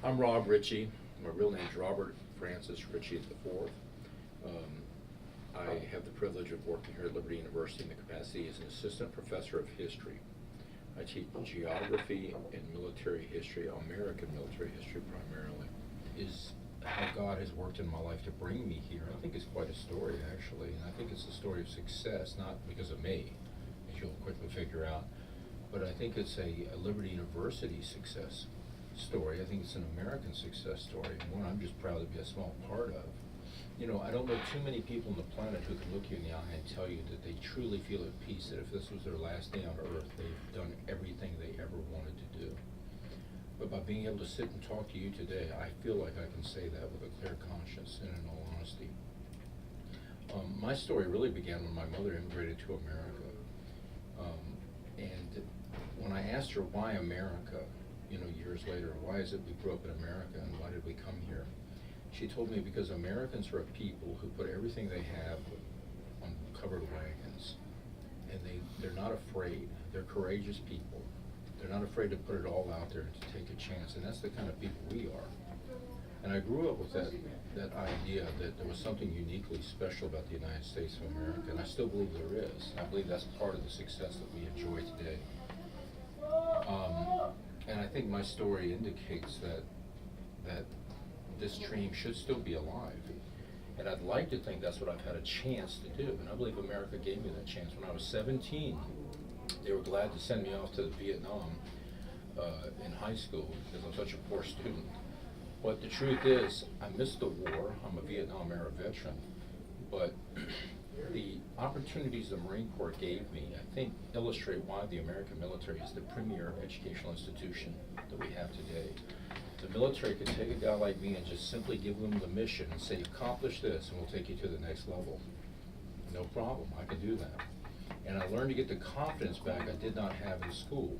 I'm Rob Ritchie. My real name's Robert Francis Ritchie IV. I have the privilege of working here at Liberty University in the capacity as an assistant professor of history. I teach geography and military history, American military history primarily. Is how God has worked in my life to bring me here. I think it's quite a story, actually, and I think it's a story of success, not because of me, as you'll quickly figure out, but I think it's a Liberty University success story. I think it's an American success story, and one I'm just proud to be a small part of. You know, I don't know too many people on the planet who can look you in the eye and tell you that they truly feel at peace, that if this was their last day on earth, they've done everything they ever wanted to do. But by being able to sit and talk to you today, I feel like I can say that with a clear conscience and in all honesty. My story really began when my mother immigrated to America. And when I asked her why America, you know, years later, why is it we grew up in America and why did we come here? She told me because Americans are a people who put everything they have on covered wagons. And they're not afraid. They're courageous people. They're not afraid to put it all out there and to take a chance. And that's the kind of people we are. And I grew up with that idea that there was something uniquely special about the United States of America. And I still believe there is. I believe that's part of the success that we enjoy today. And I think my story indicates that this dream should still be alive. And I'd like to think that's what I've had a chance to do. And I believe America gave me that chance. When I was 17, they were glad to send me off to Vietnam in high school because I'm such a poor student. But the truth is, I missed the war. I'm a Vietnam era veteran. But the opportunities the Marine Corps gave me, I think, illustrate why the American military is the premier educational institution that we have today. The military could take a guy like me and just simply give them the mission and say, accomplish this and we'll take you to the next level. No problem, I can do that. And I learned to get the confidence back I did not have in school.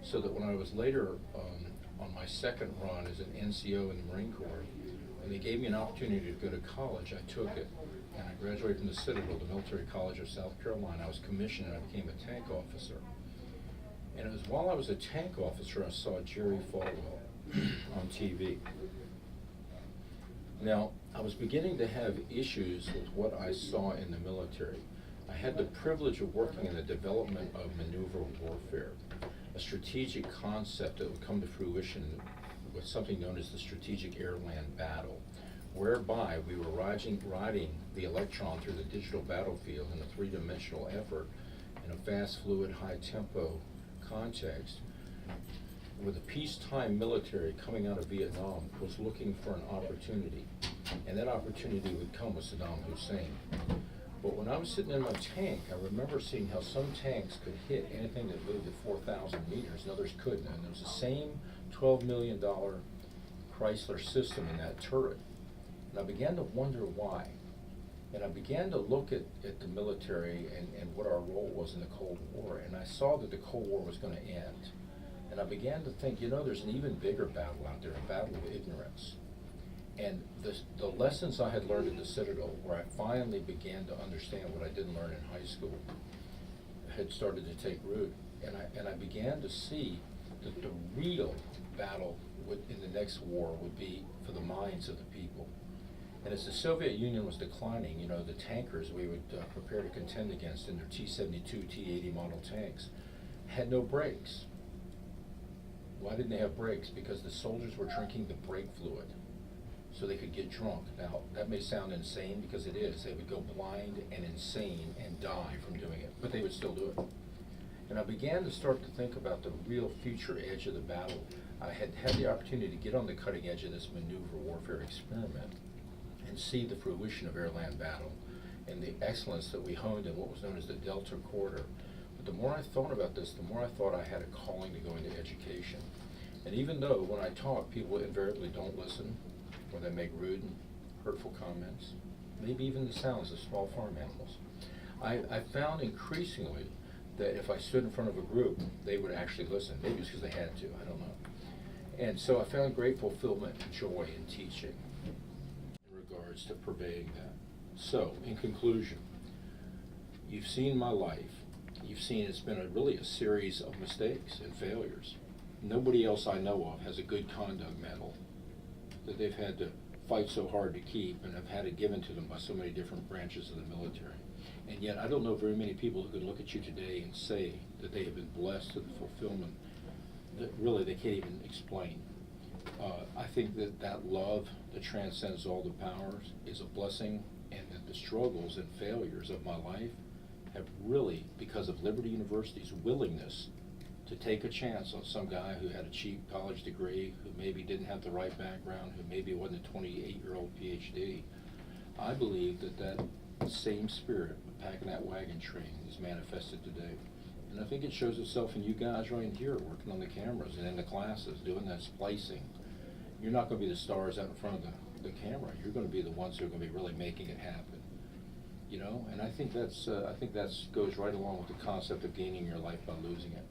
So that when I was later on my second run as an NCO in the Marine Corps, and they gave me an opportunity to go to college, I took it. And I graduated from the Citadel, the Military College of South Carolina. I was commissioned and I became a tank officer. And it was while I was a tank officer I saw Jerry Falwell on TV. Now, I was beginning to have issues with what I saw in the military. I had the privilege of working in the development of maneuver warfare, a strategic concept that would come to fruition with something known as the strategic air-land battle, whereby we were riding the electron through the digital battlefield in a three-dimensional effort in a fast, fluid, high-tempo context, where the peacetime military coming out of Vietnam was looking for an opportunity, and that opportunity would come with Saddam Hussein. But when I was sitting in my tank, I remember seeing how some tanks could hit anything that moved at 4,000 meters, and others couldn't. And there was the same $12 million Chrysler system in that turret. And I began to wonder why. And I began to look at the military and what our role was in the Cold War, and I saw that the Cold War was going to end. And I began to think, you know, there's an even bigger battle out there, a battle of ignorance. And the lessons I had learned at the Citadel, where I finally began to understand what I didn't learn in high school, had started to take root. And I began to see that the real battle in the next war would be for the minds of the people. And as the Soviet Union was declining, you know, the tankers we would prepare to contend against in their T-72, T-80 model tanks had no brakes. Why didn't they have brakes? Because the soldiers were drinking the brake fluid so they could get drunk. Now, that may sound insane because it is. They would go blind and insane and die from doing it, but they would still do it. And I began to start to think about the real future edge of the battle. I had had the opportunity to get on the cutting edge of this maneuver warfare experiment and see the fruition of air-land battle and the excellence that we honed in what was known as the Delta Corridor. But the more I thought about this, the more I thought I had a calling to go into education. And even though when I talk, people invariably don't listen, or they make rude and hurtful comments, maybe even the sounds of small farm animals, I found increasingly that if I stood in front of a group, they would actually listen. Maybe it's because they had to, I don't know. And so I found great fulfillment and joy in teaching in regards to purveying that. So, in conclusion, you've seen my life. You've seen it's been really a series of mistakes and failures. nobody else I know of has a good conduct medal that they've had to fight so hard to keep and have had it given to them by so many different branches of the military. And yet, I don't know very many people who can look at you today and say that they have been blessed to the fulfillment that really they can't even explain. I think that that love that transcends all the powers is a blessing, and that the struggles and failures of my life have really, because of Liberty University's willingness to take a chance on some guy who had a cheap college degree, who maybe didn't have the right background, who maybe wasn't a 28-year-old PhD. I believe that that same spirit of packing that wagon train is manifested today. And I think it shows itself in you guys right here working on the cameras and in the classes, doing that splicing. You're not going to be the stars out in front of the camera. You're going to be the ones who are going to be really making it happen. You know, and I think that's goes right along with the concept of gaining your life by losing it.